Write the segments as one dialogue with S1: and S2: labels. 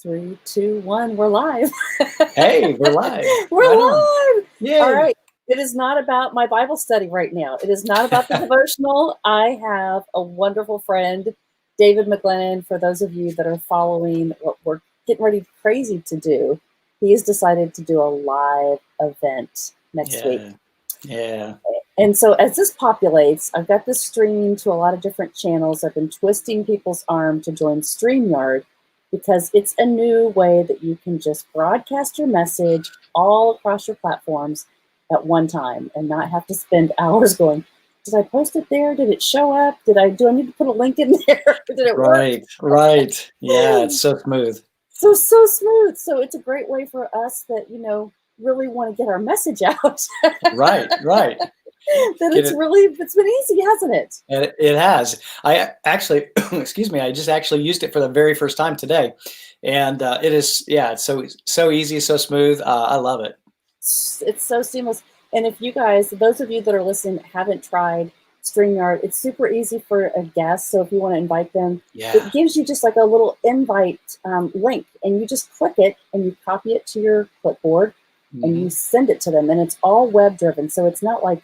S1: 3, 2, 1, we're live.
S2: Hey, we're live.
S1: We're
S2: Right on.
S1: live.
S2: Yay.
S1: All right. It is not about my Bible study right now. It is not about the devotional. I have a wonderful friend, David McGlennon. For those of you that are following what we're getting ready crazy to do, he has decided to do a live event next week.
S2: Yeah.
S1: And so as this populates, I've got this streaming to a lot of different channels. I've been twisting people's arm to join StreamYard because it's a new way that you can just broadcast your message all across your platforms at one time and not have to spend hours going, did I post it there? Did it show up? Do I need to put a link in there? Did it work?
S2: Right. Yeah, it's so smooth.
S1: So smooth. So it's a great way for us that, really want to get our message out.
S2: Right.
S1: It's been easy, hasn't it?
S2: It has. I actually, excuse me, I just actually used it for the very first time today. And it is, it's so easy, so smooth. I love it.
S1: It's so seamless. And if you guys, those of you that are listening, haven't tried StreamYard, it's super easy for a guest. So if you want to invite them, it gives you just like a little invite link, and you just click it and you copy it to your clipboard and you send it to them. And it's all web driven. So it's not like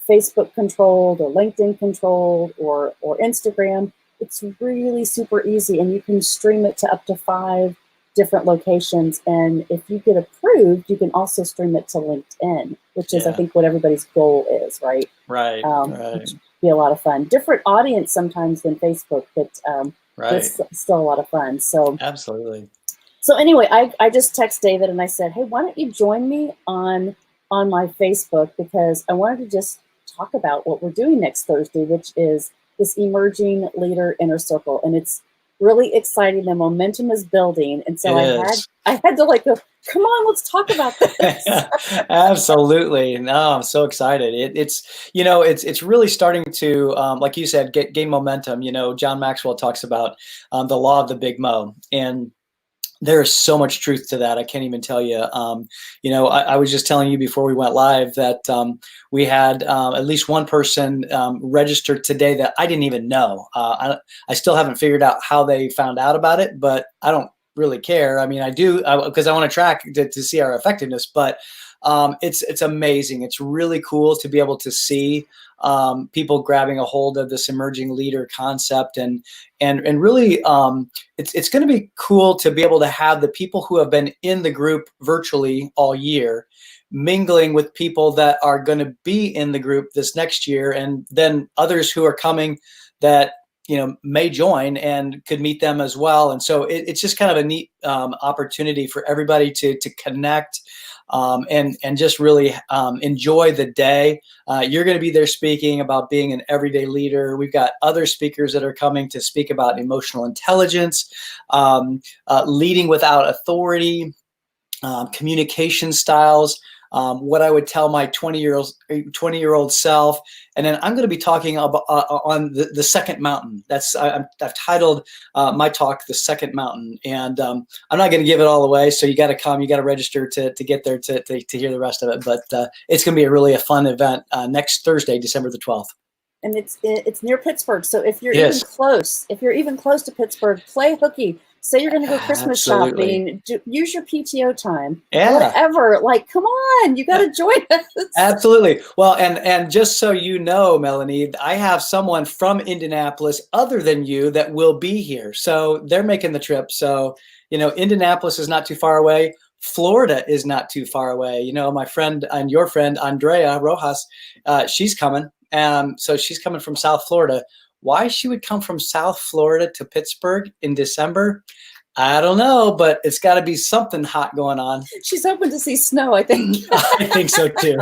S1: Facebook controlled or LinkedIn controlled or Instagram. It's really super easy, and you can stream it to up to 5 different locations. And if you get approved, you can also stream it to LinkedIn, which is, I think, what everybody's goal is, right?
S2: Right.
S1: Which would be a lot of fun. Different audience sometimes than Facebook, but it's still a lot of fun. So
S2: absolutely.
S1: So anyway, I just text David and I said, hey, why don't you join me on my Facebook, because I wanted to just talk about what we're doing next Thursday, which is this Emerging Leader Inner Circle. And it's really exciting. The momentum is building. And so I had to go, come on, let's talk about this.
S2: Absolutely. No, I'm so excited. It's really starting to, like you said, gain momentum. John Maxwell talks about the law of the big mo, and there is so much truth to that. I can't even tell you. I was just telling you before we went live that we had at least one person registered today that I didn't even know. I still haven't figured out how they found out about it, but I don't really care. I mean, I do because I want to track to see our effectiveness, but it's amazing. It's really cool to be able to see people grabbing a hold of this emerging leader concept, and really it's going to be cool to be able to have the people who have been in the group virtually all year mingling with people that are going to be in the group this next year, and then others who are coming that may join and could meet them as well. And so it's just kind of a neat opportunity for everybody to connect and just really enjoy the day. You're going to be there speaking about being an everyday leader. We've got other speakers that are coming to speak about emotional intelligence, leading without authority, communication styles, what I would tell my 20-year-old self. And then I'm going to be talking about on the second mountain. I've titled my talk "The Second Mountain," and I'm not going to give it all away. So you got to come, you got to register to get there to hear the rest of it. But it's going to be a fun event next Thursday, December the 12th.
S1: And it's near Pittsburgh. So if you're even close to Pittsburgh, play hooky. Say you're going to go Christmas shopping, use your PTO time, whatever. Come on, you got to join us.
S2: Absolutely. Well, and just so you know, Melanie, I have someone from Indianapolis other than you that will be here. So they're making the trip. So, Indianapolis is not too far away. Florida is not too far away. My friend and your friend, Andrea Rojas, she's coming. So she's coming from South Florida. Why she would come from South Florida to Pittsburgh in December, I don't know, but it's got to be something hot going on.
S1: She's hoping to see snow, I think.
S2: I think so too.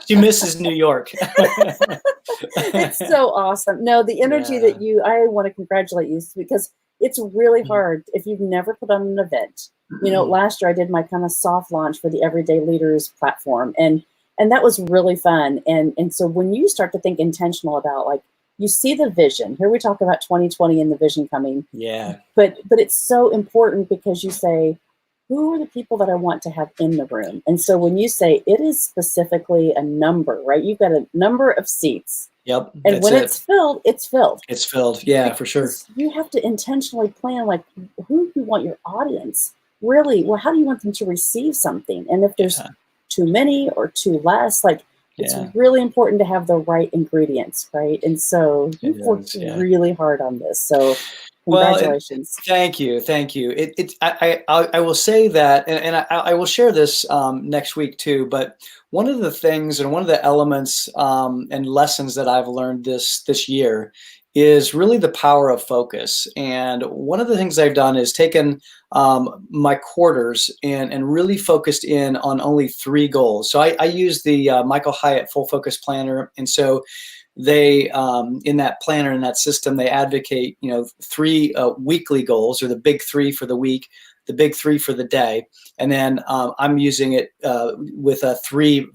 S2: She misses New York.
S1: It's so awesome. No, the energy that I want to congratulate you, because it's really hard if you've never put on an event. Last year I did my kind of soft launch for the Everyday Leaders platform, and that was really fun. And so when you start to think intentional about you see the vision. Here we talk about 2020 and the vision coming.
S2: Yeah.
S1: But it's so important because you say, who are the people that I want to have in the room? And so when you say it is specifically a number, right? You've got a number of seats.
S2: Yep.
S1: And when it's filled, it's filled.
S2: It's filled. Yeah, for sure.
S1: You have to intentionally plan, like, who you want your audience really, well, how do you want them to receive something? And if there's too many or too less, like, it's really important to have the right ingredients, right? And so you've worked really hard on this. So congratulations.
S2: Well, thank you. Thank you. I will say that, and I will share this next week too, but one of the things and one of the elements and lessons that I've learned this year is really the power of focus. And one of the things I've done is taken my quarters and really focused in on only 3 goals. So I use the Michael Hyatt Full Focus Planner. And so they, in that planner, in that system, they advocate, 3 weekly goals, or the big 3 for the week, the big 3 for the day. And then I'm using it with a 3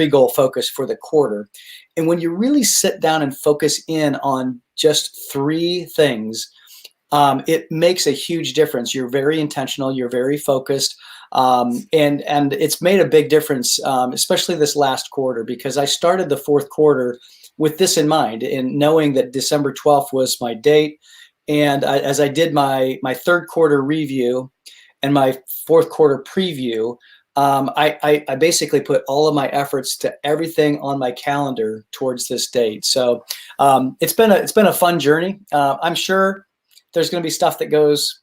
S2: goal focus for the quarter. And when you really sit down and focus in on just 3 things, it makes a huge difference. You're very intentional. You're very focused. And it's made a big difference, especially this last quarter, because I started the 4th quarter with this in mind, and knowing that December 12th was my date. And as I did my 3rd quarter review and my 4th quarter preview, I basically put all of my efforts to everything on my calendar towards this date. So it's been a fun journey. I'm sure there's going to be stuff that goes,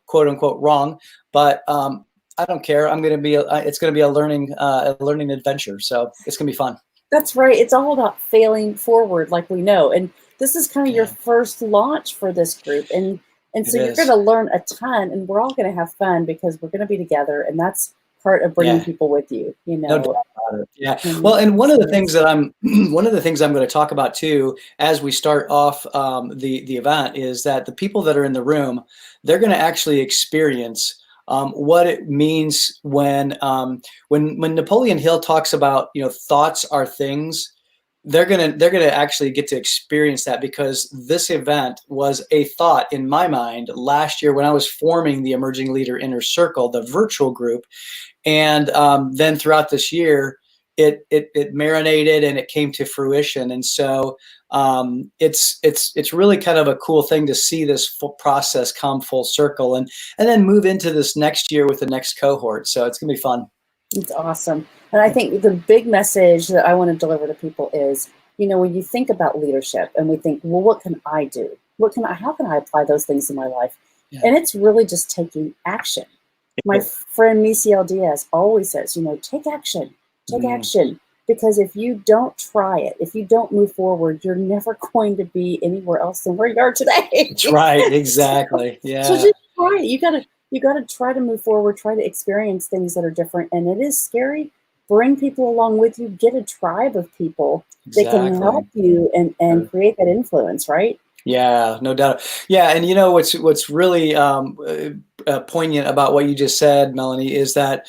S2: quote unquote wrong, but I don't care. It's going to be a learning adventure. So it's going to be fun.
S1: That's right. It's all about failing forward, like we know. And this is kind of your first launch for this group. And so you're going to learn a ton, and we're all going to have fun because we're going to be together. And that's part of bringing people with you,
S2: No doubt about it. Yeah. Well, and one of the things I'm going to talk about too, as we start off the event, is that the people that are in the room, they're going to actually experience what it means when Napoleon Hill talks about, thoughts are things. They're gonna actually get to experience that, because this event was a thought in my mind last year when I was forming the Emerging Leader Inner Circle, the virtual group, and then throughout this year, it marinated and it came to fruition. And so it's really kind of a cool thing to see this full process come full circle and then move into this next year with the next cohort. So it's gonna be fun.
S1: It's awesome. And I think the big message that I want to deliver to people is, when you think about leadership and we think, well, what can I do? How can I apply those things in my life? Yeah. And it's really just taking action. My friend Misael Diaz always says, take action, take action. Because if you don't try it, if you don't move forward, you're never going to be anywhere else than where you are today.
S2: That's right. Exactly. Yeah.
S1: So just try it. You got to try to move forward, try to experience things that are different. And it is scary. Bring people along with you. Get a tribe of people that can help you and create that influence, right?
S2: Yeah, no doubt. Yeah, and what's really poignant about what you just said, Melanie, is that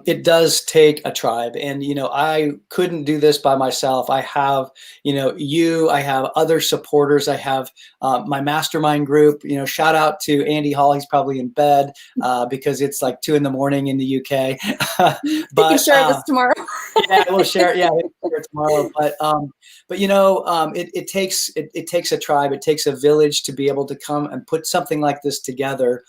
S2: it does take a tribe. And I couldn't do this by myself. I have I have other supporters. I have my mastermind group. Shout out to Andy Hall. He's probably in bed because it's like 2 a.m. in the UK.
S1: But you can share this tomorrow.
S2: Yeah, we'll share. Yeah, we'll share it tomorrow. But it takes a tribe. It takes a village to be able to come and put something like this together.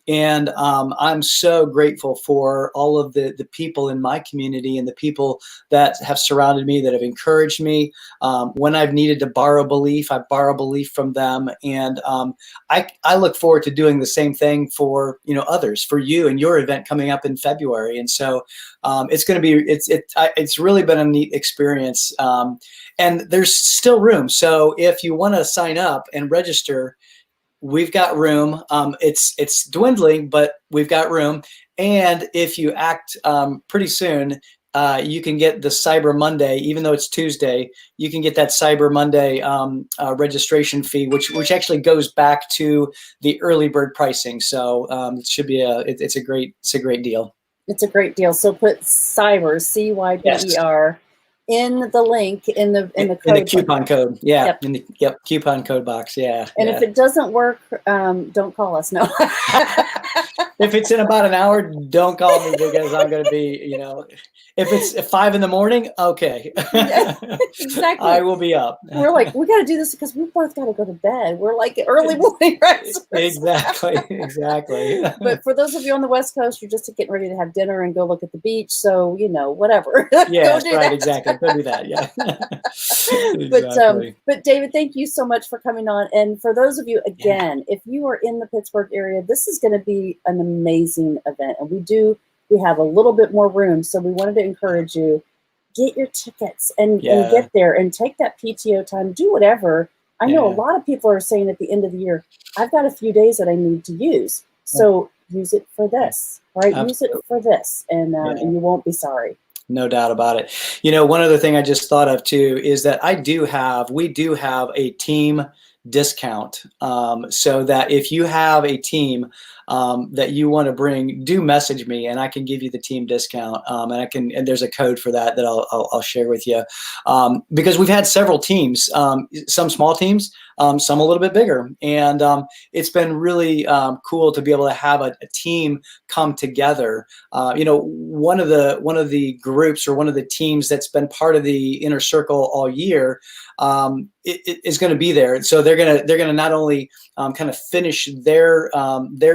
S2: And I'm so grateful for all of the people in my community and the people that have surrounded me, that have encouraged me. When I've needed to borrow belief, I borrow belief from them. And I look forward to doing the same thing for others, for you and your event coming up in February. And so it's going to be it's really been a neat experience. And there's still room. So if you want to sign up and register, we've got room. It's dwindling, but we've got room. And if you act pretty soon, you can get the Cyber Monday, even though it's Tuesday. You can get that Cyber Monday registration fee, which actually goes back to the early bird pricing. So it should be it's a great deal.
S1: It's a great deal. So put Cyber, CYBER. In the link in the code.
S2: In the coupon code. Yeah. Yep. Coupon code box. Yeah.
S1: And if it doesn't work, don't call us. No.
S2: if it's in about an hour, don't call me because I'm going to be, if it's 5 a.m, okay.
S1: Yeah, exactly.
S2: I will be up.
S1: We're like, we got to do this because we both got to go to bed. We're like early morning risers.
S2: Exactly.
S1: But for those of you on the West Coast, you're just getting ready to have dinner and go look at the beach. So, whatever.
S2: Yeah, right. Exactly. Go do that. Yeah.
S1: Exactly. But David, thank you so much for coming on. And for those of you, again, if you are in the Pittsburgh area, this is going to be an amazing event. And we have a little bit more room. So we wanted to encourage you, get your tickets and get there and take that PTO time, do whatever. I know a lot of people are saying at the end of the year, I've got a few days that I need to use. So use it for this, right? Absolutely. Use it for this and you won't be sorry.
S2: No doubt about it. One other thing I just thought of too is that we do have a team discount. So that if you have a team that you want to bring, do message me and I can give you the team discount. And there's a code for that I'll share with you. Because we've had several teams, some small teams, some a little bit bigger. And it's been really cool to be able to have a team come together. One of the groups or one of the teams that's been part of the inner circle all year it is going to be there. So they're going to not only kind of finish their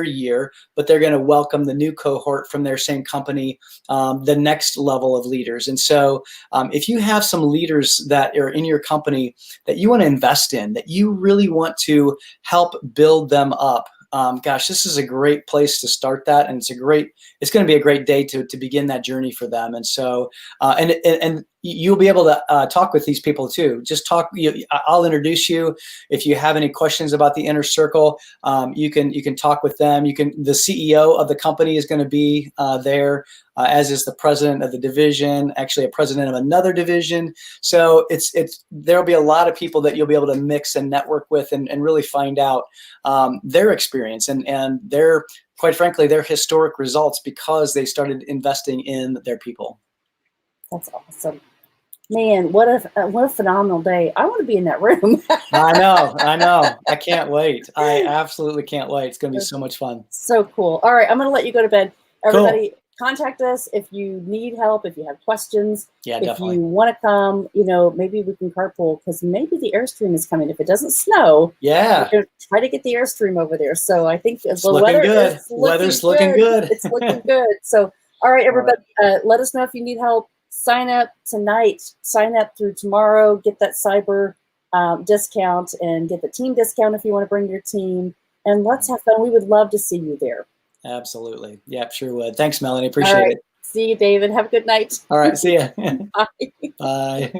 S2: year, but they're going to welcome the new cohort from their same company, the next level of leaders. And so if you have some leaders that are in your company that you want to invest in, that you really want to help build them up, gosh, this is a great place to start that. And it's going to be a great day to begin that journey for them. And so, and you'll be able to talk with these people too. Just talk. I'll introduce you. If you have any questions about the inner circle, you can talk with them. The CEO of the company is going to be there, as is the president of the division, actually a president of another division. So there'll be a lot of people that you'll be able to mix and network with and really find out their experience and their, quite frankly, their historic results because they started investing in their people.
S1: That's awesome. Man, what a phenomenal day. I want to be in that room.
S2: I know. I can't wait. I absolutely can't wait. It's going to be so much fun.
S1: So cool. All right. I'm going to let you go to bed. Everybody, contact us if you need help, if you have questions.
S2: Yeah,
S1: if
S2: definitely.
S1: you want to come, maybe we can carpool because maybe the Airstream is coming. If it doesn't snow, we're going to try to get the Airstream over there. So I think the weather's looking good. It's looking good. So, all right, everybody, let us know if you need help. Sign up tonight, sign up through tomorrow, get that cyber discount and get the team discount if you want to bring your team. And let's have fun. We would love to see you there.
S2: Absolutely. Yep, sure would. Thanks, Melanie. Appreciate it.
S1: See you, David. Have a good night.
S2: All right. See ya.
S1: Bye.
S2: Bye.